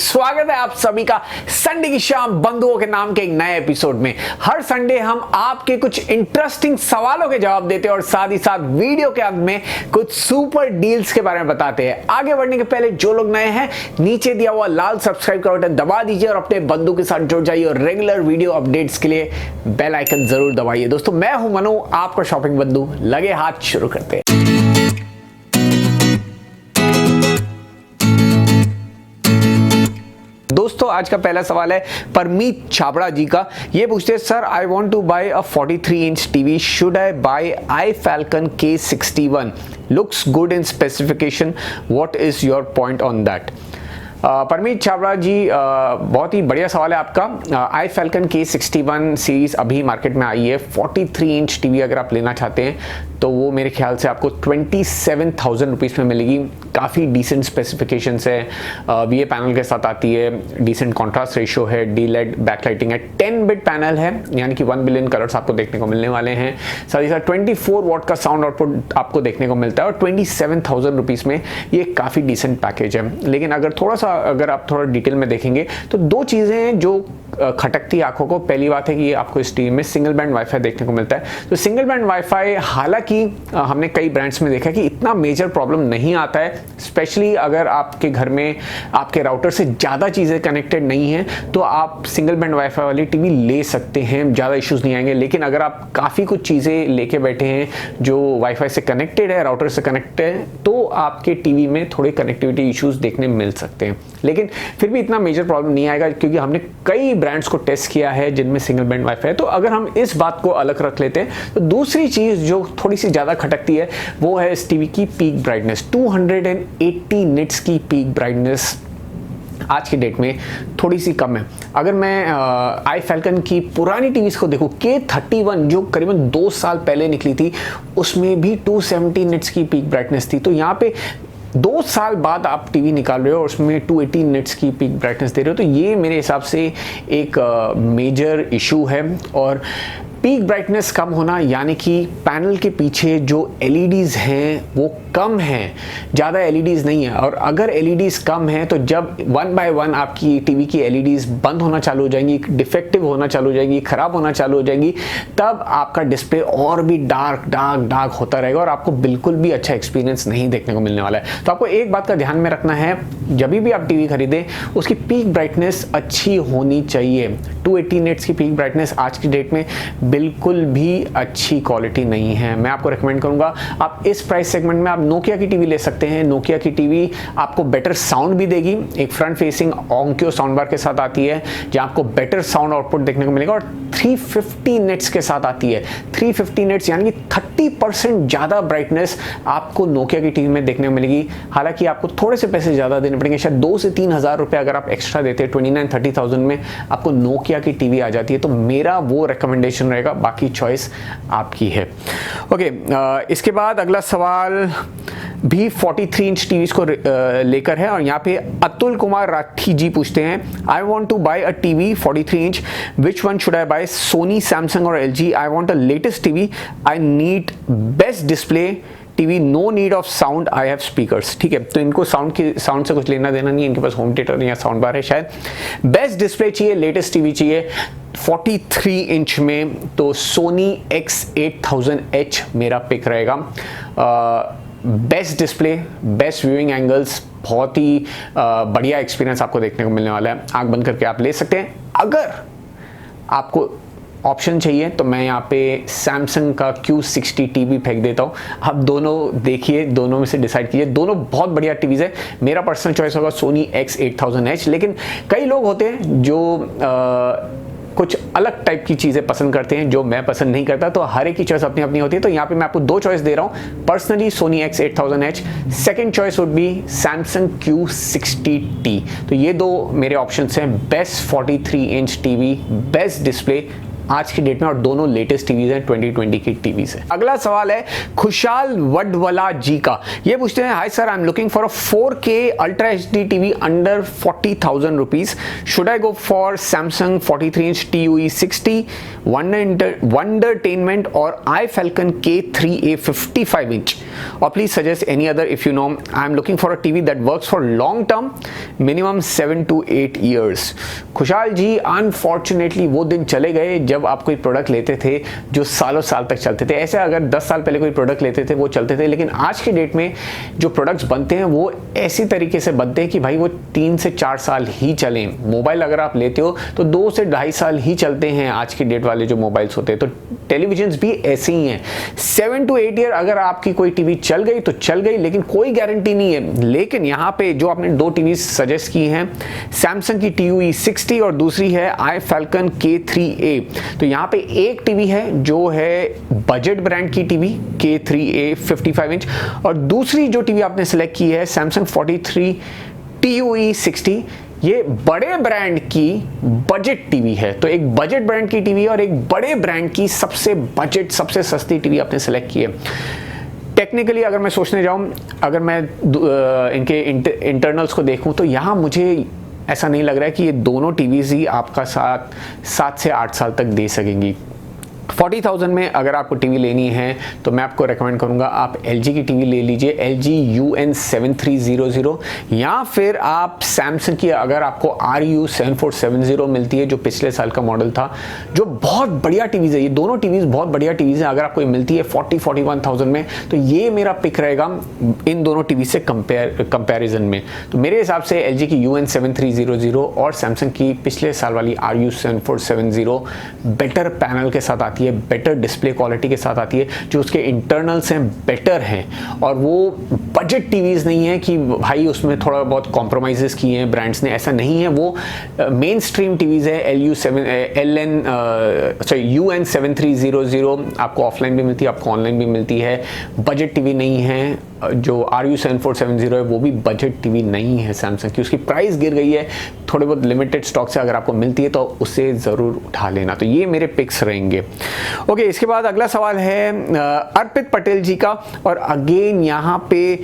स्वागत है आप सभी का संडे की शाम बंधुओं के नाम के एक नए एपिसोड में। हर संडे हम आपके कुछ इंटरेस्टिंग सवालों के जवाब देते हैं और साथ ही साथ वीडियो के अंत में कुछ सुपर डील्स के बारे में बताते हैं। आगे बढ़ने के पहले जो लोग नए हैं नीचे दिया हुआ लाल सब्सक्राइब का बटन दबा दीजिए और अपने बंधु के साथ जुड़ जाइए और रेगुलर वीडियो अपडेट्स के लिए बेल आइकन जरूर दबाइए। दोस्तों मैं हूं मनु, आपका शॉपिंग बंधु। लगे हाथ शुरू करते हैं। दोस्तों आज का पहला सवाल है परमीत छाबड़ा जी का। ये पूछते हैं sir I want to buy a 43 inch TV, should I buy आई falcon K61, looks good in specification, what is your point on that. Parmeet Chhabra ji बहुत ही बढ़िया सवाल है आपका। आई फैल्कन K61 सीरीज अभी मार्केट में आई है। 43 इंच टीवी अगर आप लेना चाहते हैं तो वो मेरे ख्याल से आपको 27,000 रुपीज़ में मिलेगी। काफ़ी डिसेंट स्पेसिफिकेशंस है, VA पैनल के साथ आती है, डिसेंट कॉन्ट्रास्ट रेशियो है, D-LED बैकलाइटिंग है, 10 बिट पैनल है यानी कि 1 बिलियन कलर्स आपको देखने को मिलने वाले हैं। साथ ही साथ 24 वॉट का साउंड आउटपुट आपको देखने को मिलता है और 27,000 रुपीज़ में ये काफ़ी डिसेंट पैकेज है। लेकिन अगर आप थोड़ा डिटेल में देखेंगे तो दो चीज़ें हैं जो खटकती आंखों को। पहली बात है कि आपको इस टीवी में सिंगल बैंड वाईफाई देखने को मिलता है। तो सिंगल बैंड वाईफाई हालांकि हमने कई ब्रांड्स में देखा कि इतना मेजर प्रॉब्लम नहीं आता है, स्पेशली अगर आपके घर में आपके राउटर से ज़्यादा चीज़ें कनेक्टेड नहीं हैं तो आप सिंगल बैंड वाईफाई वाली टीवी ले सकते हैं, ज़्यादा इश्यूज़ नहीं आएंगे। लेकिन अगर आप काफ़ी कुछ चीज़ें लेके बैठे हैं जो वाईफाई से कनेक्टेड है, राउटर से कनेक्टेड है, तो आपके टीवी में थोड़े कनेक्टिविटी इश्यूज़ देखने मिल सकते हैं। लेकिन फिर भी इतना मेजर प्रॉब्लम नहीं आएगा क्योंकि हमने कई ब्रांड्स को टेस्ट किया है जिनमें सिंगल बैंड वाईफाई है। तो अगर हम इस बात को अलग रख लेते हैं तो दूसरी चीज़ जो थोड़ी सी ज़्यादा खटकती है वो है इस टीवी की पीक ब्राइटनेस। 280 निट्स की पीक ब्राइटनेस आज के डेट में थोड़ी सी कम है। अगर मैं आई फैल्कन की पुरानी टीवीज़ को देखूँ, K31 जो करीबन 2 साल पहले निकली थी उसमें भी 270 निट्स की पीक ब्राइटनेस थी। तो यहाँ पे 2 साल बाद आप टीवी निकाल रहे हो और उसमें 280 निट्स की पीक ब्राइटनेस दे रहे हो, तो ये मेरे हिसाब से एक मेजर इशू है। और पीक ब्राइटनेस कम होना यानी कि पैनल के पीछे जो LEDs हैं वो कम हैं, ज़्यादा LEDs नहीं है। और अगर LEDs कम हैं तो जब 1 बाय 1 आपकी टीवी की LEDs बंद होना चालू हो जाएंगी, डिफेक्टिव होना चालू हो जाएगी, ख़राब होना चालू हो जाएगी, तब आपका डिस्प्ले और भी डार्क होता रहेगा और आपको बिल्कुल भी अच्छा एक्सपीरियंस नहीं देखने को मिलने वाला है। तो आपको एक बात का ध्यान में रखना है, जब भी आप टीवी खरीदें उसकी पीक ब्राइटनेस अच्छी होनी चाहिए। 280 निट्स की पीक ब्राइटनेस आज की डेट में बिल्कुल भी अच्छी क्वालिटी नहीं है। मैं आपको रेकमेंड करूंगा आप इस प्राइस सेगमेंट में आप नोकिया की टीवी ले सकते हैं। नोकिया की टीवी आपको बेटर साउंड भी देगी, एक फ्रंट फेसिंग ओंक्यो साउंड बार के साथ आती है जहां आपको बेटर साउंड आउटपुट देखने को मिलेगा और 350 निट्स के साथ आती है। 350 निट्स यानी कि 30% ज़्यादा ब्राइटनेस आपको नोकिया की टीवी में देखने को मिलेगी। हालांकि आपको थोड़े से पैसे ज़्यादा देने पड़ेंगे, शायद 2 से 3 हज़ार रुपये अगर आप एक्स्ट्रा देते हैं 29-30,000 में आपको नोकिया की टीवी आ जाती है। तो मेरा वो रिकमेंडेशन रहेगा, बाकी चॉइस आपकी है। ओके, इसके बाद अगला सवाल भी 43 इंच टीवीज को लेकर है और यहाँ पे अतुल कुमार राठी जी पूछते हैं I want to buy a TV 43 inch, which one should I buy, Sony, Samsung और LG। I want a latest TV, I need best display TV, no need of sound, I have speakers. ठीक है, तो इनको sound से कुछ लेना देना नहीं है, इनके पास होम थिएटर या साउंड बार है शायद। बेस्ट डिस्प्ले चाहिए, लेटेस्ट टीवी चाहिए 43 इंच में, तो सोनी X8000H मेरा पिक रहेगा। Best display, best viewing angles, बहुत ही बढ़िया एक्सपीरियंस आपको देखने को मिलने वाला है। आंख बंद करके आप ले सकते हैं। अगर आपको ऑप्शन चाहिए तो मैं यहाँ पे सैमसंग का Q60 टीवी फेंक देता हूँ। आप दोनों देखिए, दोनों में से डिसाइड कीजिए, दोनों बहुत बढ़िया टीवीज़ है। मेरा पर्सनल चॉइस होगा सोनी X8000H। लेकिन कई लोग होते हैं जो कुछ अलग टाइप की चीज़ें पसंद करते हैं जो मैं पसंद नहीं करता, तो हर एक की चॉइस अपनी अपनी होती है। तो यहाँ पे मैं आपको 2 चॉइस दे रहा हूँ, personally Sony X8000H, second choice would be Samsung Q60T। तो ये 2 मेरे ऑप्शंस हैं, best 43 inch TV, best display, आज की डेट में, और दोनों लेटेस्ट टीवीज हैं, 2020 की टीवीज है। अगला सवाल है खुशहाल वडवला जी का। ये पूछते हैं, hi sir, I am looking for a 4K ultra HD TV under 40,000 rupees. Should I go for Samsung 43 inch TUE 60 Wondertainment और iFalcon K3A 55 inch, or please suggest any other if you know. I am looking for a TV that works for long term, minimum 7 to 8 years. खुशहाल जी, unfortunately वो दिन चले गए जब आप कोई product लेते थे जो सालों साल तक चलते थे। ऐसे अगर 10 साल पहले कोई प्रोडक्ट लेते थे वो चलते थे, लेकिन आज की डेट में जो प्रोडक्ट्स बनते हैं वो ऐसी तरीके से बनते हैं कि भाई वो 3 से 4 साल ही चलें। मोबाइल अगर आप लेते हो तो 2 से 2.5 साल ही चलते हैं आज की डेट वाले जो मोबाइल्स होते हैं। तो टेलीविजन्स भी ऐसे ही हैं, 7 to 8 ईयर अगर आपकी कोई टीवी चल गई तो चल गई, लेकिन कोई गारंटी नहीं है। लेकिन यहाँ पे जो आपने 2 टीवी सजेस्ट की हैं, सैमसंग की TUE 60 और दूसरी है iFalcon K3A, तो यहाँ पे एक टीवी है जो है बजट ब्रांड की टीवी K3A 55 इंच, और दूसरी जो टीवी आपने सेलेक्ट की है सैमसंग 43 TUE 60, ये बड़े ब्रांड की बजट टीवी है। तो एक बजट ब्रांड की टीवी और एक बड़े ब्रांड की सबसे बजट सबसे सस्ती टीवी आपने सेलेक्ट की है। टेक्निकली अगर मैं सोचने जाऊं, अगर मैं इनके इंटरनल्स को देखूं तो यहाँ मुझे ऐसा नहीं लग रहा है कि ये दोनों टीवीज ही आपका 7 से 8 साल तक दे सकेंगी। 40,000 में अगर आपको टीवी लेनी है तो मैं आपको रेकमेंड करूंगा आप LG की टीवी ले लीजिए, LG UN7300, या फिर आप सैमसंग की अगर आपको RU7470 मिलती है जो पिछले साल का मॉडल था, जो बहुत बढ़िया टीवीज है। ये दोनों टीवीज बहुत बढ़िया टीवीज है। अगर आपको मिलती है 40-41,000 में तो ये मेरा पिक रहेगा इन दोनों टीवी से कंपैरिजन में। तो मेरे हिसाब से LG की UN7300 और सैमसंग की पिछले साल वाली RU7470 बेटर पैनल के साथ आती है, बेटर डिस्प्ले क्वालिटी के साथ आती है, जो उसके इंटरनल्स हैं बेटर हैं, और वो बजट टीवीज नहीं है कि भाई उसमें थोड़ा बहुत कॉम्प्रोमाइजेस किए हैं ब्रांड्स ने, ऐसा नहीं है। वो मेन स्ट्रीम टीवीज है। UN7300 आपको ऑफलाइन भी मिलती है, आपको ऑनलाइन भी मिलती है। बजट टीवी नहीं है। जो RU7470 है वो भी बजट टीवी नहीं है सैमसंग की, उसकी प्राइस गिर गई है, थोड़े बहुत लिमिटेड स्टॉक से अगर आपको मिलती है तो उसे ज़रूर उठा लेना। तो ये मेरे पिक्स रहेंगे। ओके, इसके बाद अगला सवाल है अर्पित पटेल जी का, और अगेन यहाँ पे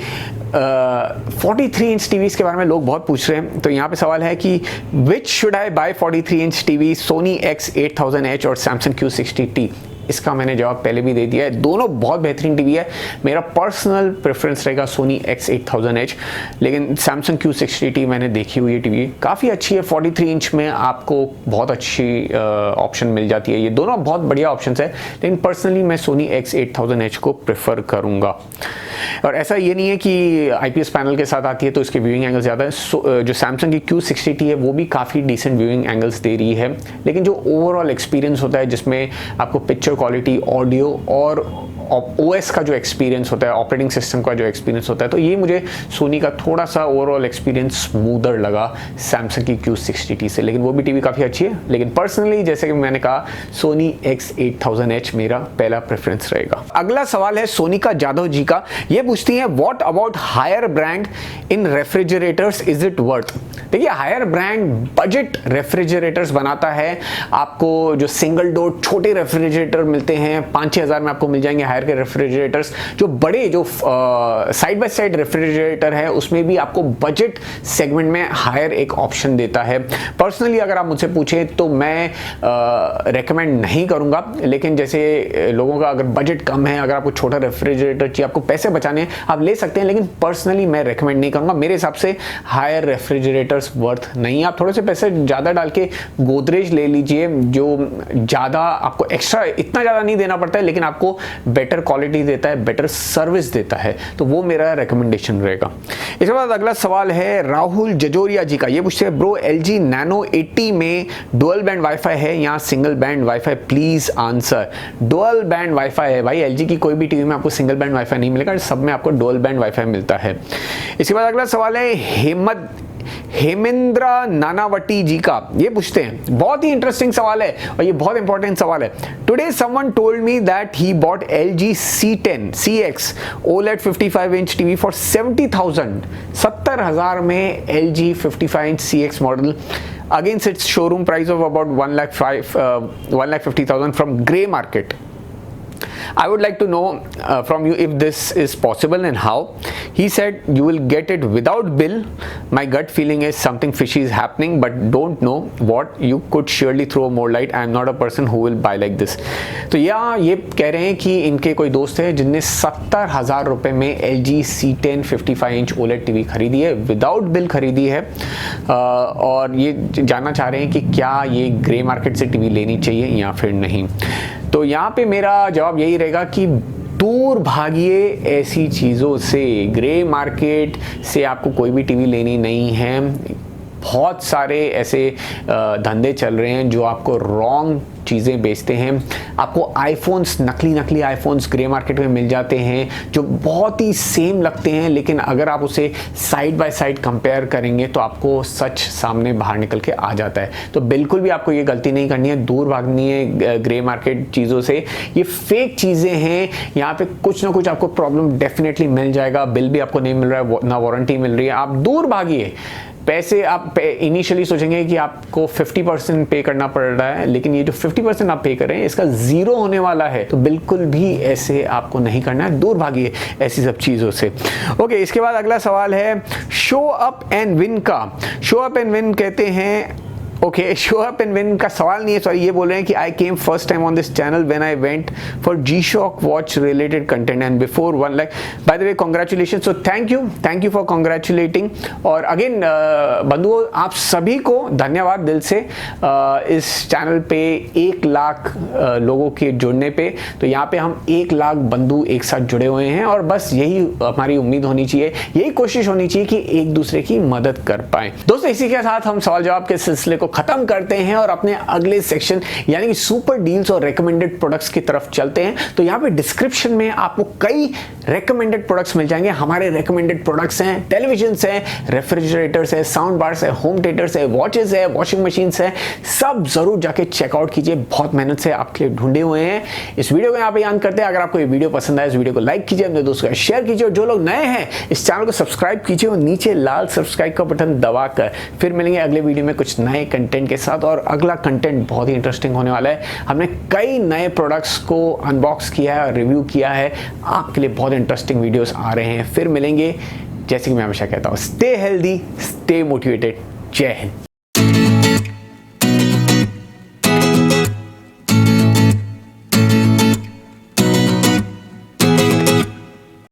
43 इंच टीवीज के बारे में लोग बहुत पूछ रहे हैं। तो यहाँ पे सवाल है कि which should I buy 43 inch TV, Sony X8000H और सैमसंग Q60T? इसका मैंने जवाब पहले भी दे दिया है। दोनों बहुत बेहतरीन टीवी है। मेरा पर्सनल प्रेफरेंस रहेगा सोनी X8000H, लेकिन सैमसंग Q60T मैंने देखी हुई है टीवी, काफ़ी अच्छी है। 43 इंच में आपको बहुत अच्छी ऑप्शन मिल जाती है। ये दोनों बहुत बढ़िया ऑप्शंस है, लेकिन पर्सनली मैं सोनी X8000H को प्रेफर करूँगा। और ऐसा ये नहीं है कि IPS पैनल के साथ आती है तो इसके व्यूइंग एंगल ज़्यादा है। जो सैमसंग की Q60T है वो भी काफ़ी डिसेंट व्यूइंग एंगल्स दे रही है, लेकिन जो ओवरऑल एक्सपीरियंस होता है जिसमें आपको पिक्चर क्वालिटी, ऑडियो और OS का जो एक्सपीरियंस होता है, ऑपरेटिंग सिस्टम का जो एक्सपीरियंस होता है, तो ये मुझे सोनी का थोड़ा सा ओवरऑल एक्सपीरियंस स्मूदर लगा सैमसंग की Q60T से। लेकिन वो भी टीवी काफ़ी अच्छी है, लेकिन पर्सनली जैसे कि मैंने कहा सोनी X8000H मेरा पहला प्रेफरेंस रहेगा। अगला सवाल है सोनिका जाधव जी का। ये पूछती हैं what about Haier brand in refrigerators, is it worth? देखिए, हायर ब्रांड बजट रेफ्रिजरेटर्स बनाता है। आपको जो सिंगल डोर छोटे रेफ्रिजरेटर मिलते हैं 5-6 हज़ार में आपको मिल जाएंगे हायर के रेफ्रिजरेटर्स। जो बड़े जो साइड बाय साइड रेफ्रिजरेटर है उसमें भी आपको बजट सेगमेंट में हायर एक ऑप्शन देता है। पर्सनली अगर आप मुझसे पूछें तो मैं रेकमेंड नहीं करूंगा, लेकिन जैसे लोगों का अगर बजट कम है, अगर आपको छोटा रेफ्रिजरेटर चाहिए, आपको पैसे बचाने हैं, आप ले सकते हैं, लेकिन पर्सनली मैं रेकमेंड नहीं करूंगा। मेरे हिसाब से हायर रेफ्रिजरेटर्स वर्थ नहीं है। आप थोड़े से पैसे ज़्यादा डाल के गोदरेज ले लीजिए, जो ज़्यादा आपको एक्स्ट्रा इतना ज़्यादा नहीं देना पड़ता है, लेकिन आपको बेटर क्वालिटी देता है, बेटर सर्विस देता है। तो वो मेरा रिकमेंडेशन रहेगा। इसके बाद अगला सवाल है राहुल जजोरिया जी का। ये पूछते हैं ब्रो LG Nano 80 में डुअल बैंड वाईफाई है या single band wifi, please answer. Dual band wifi है भाई, LG की कोई भी टीवी में आपको सिंगल बैंड वाईफाई नहीं मिलेगा, सब में आपको डुअल बैंड वाईफाई मिलता है। इसके बाद अगला सवाल है हेमेंद्र नानावटी जी का। ये पूछते हैं, बहुत ही इंटरेस्टिंग सवाल है और ये बहुत इंपॉर्टेंट सवाल है। Today someone told me that he bought LG C10 CX OLED 55 inch TV for 70,000 में LG 55 inch CX model against its showroom price of about 1,50,000 from grey market. I would like to know from you if this is possible and how. He said you will get it without bill. My gut feeling is something fishy is happening but don't know what. You could surely throw more light. I am not a person who will buy like this. तो ये कह रहे हैं कि इनके कोई दोस्त है जिनने 70,000 रुपए में LG C10 55 inch OLED TV खरीदी है, विदाउट बिल खरीदी है, और ये जानना चाह रहे हैं कि क्या ये ग्रे मार्केट से टीवी लेनी चाहिए या फिर नहीं। तो यहाँ पे मेरा जवाब यही रहेगा कि दूर भागिए ऐसी चीज़ों से। ग्रे मार्केट से आपको कोई भी टीवी लेनी नहीं है। बहुत सारे ऐसे धंधे चल रहे हैं जो आपको रॉन्ग चीज़ें बेचते हैं। आपको आईफोन्स, नकली आईफोन्स ग्रे मार्केट में मिल जाते हैं जो बहुत ही सेम लगते हैं, लेकिन अगर आप उसे साइड बाय साइड कंपेयर करेंगे तो आपको सच सामने बाहर निकल के आ जाता है। तो बिल्कुल भी आपको ये गलती नहीं करनी है, दूर भागनी है ग्रे मार्केट चीज़ों से। ये फेक चीज़ें हैं, यहाँ पे कुछ ना कुछ आपको प्रॉब्लम डेफिनेटली मिल जाएगा। बिल भी आपको नहीं मिल रहा है, ना वारंटी मिल रही है। आप दूर भागिए। पैसे आप इनिशियली सोचेंगे कि आपको 50% पे करना पड़ रहा है, लेकिन ये जो 50% आप पे कर रहे हैं इसका 0 होने वाला है। तो बिल्कुल भी ऐसे आपको नहीं करना है, दूर भागिए ऐसी सब चीज़ों से। ओके, इसके बाद अगला सवाल है शो अप एंड विन का। शो अप एंड विन कहते हैं, okay, show up and win का सवाल नहीं है, सॉरी, ये बोल रहे हैं कि I came first time on this channel when I went for G-Shock watch related content and before 1 lakh. By the way congratulation, so thank you for congratulating. और अगेन बंधुओं, आप सभी को धन्यवाद दिल से इस चैनल पे 1 लाख लोगों के जुड़ने पे। तो यहाँ पे हम 1 लाख बंधु एक साथ जुड़े हुए हैं और बस यही हमारी उम्मीद होनी चाहिए, यही कोशिश होनी चाहिए कि एक दूसरे की मदद कर पाए। दोस्तों, इसी के साथ हम सवाल जवाब के सिलसिले को खत्म करते हैं और अपने अगले सेक्शन यानी कि सुपर डील्स और रेकमेंडेड प्रोडक्ट्स की तरफ चलते हैं। तो यहाँ पे डिस्क्रिप्शन में आपको कई रेकमेंडेड प्रोडक्ट्स मिल जाएंगे। हमारे रेकमेंडेड प्रोडक्ट्स हैं टेलीविजन्स हैं, रेफ्रिजरेटर्स है, साउंड बार्स है, होम थिएटर्स है, वॉचेस है, वॉशिंग मशीन्स है, सब जरूर जाके चेकआउट कीजिए। बहुत मेहनत से आपके लिए ढूंढे हुए हैं। इस वीडियो को यहाँ पे अंत करते हैं। अगर आपको ये वीडियो पसंद आए, इस वीडियो को लाइक कीजिए, अपने दोस्तों का शेयर कीजिए, और जो लोग नए हैं इस चैनल को सब्सक्राइब कीजिए और नीचे लाल सब्सक्राइब का बटन दबाकर। फिर मिलेंगे अगले वीडियो में कुछ नए कंटेंट के साथ, और अगला कंटेंट बहुत ही इंटरेस्टिंग होने वाला है। हमने कई नए प्रोडक्ट्स को अनबॉक्स किया है और रिव्यू किया है, आपके लिए बहुत इंटरेस्टिंग वीडियोस आ रहे हैं। फिर मिलेंगे, जैसे कि मैं हमेशा कहता हूँ, स्टे हेल्दी, स्टे मोटिवेटेड। जय हिंद।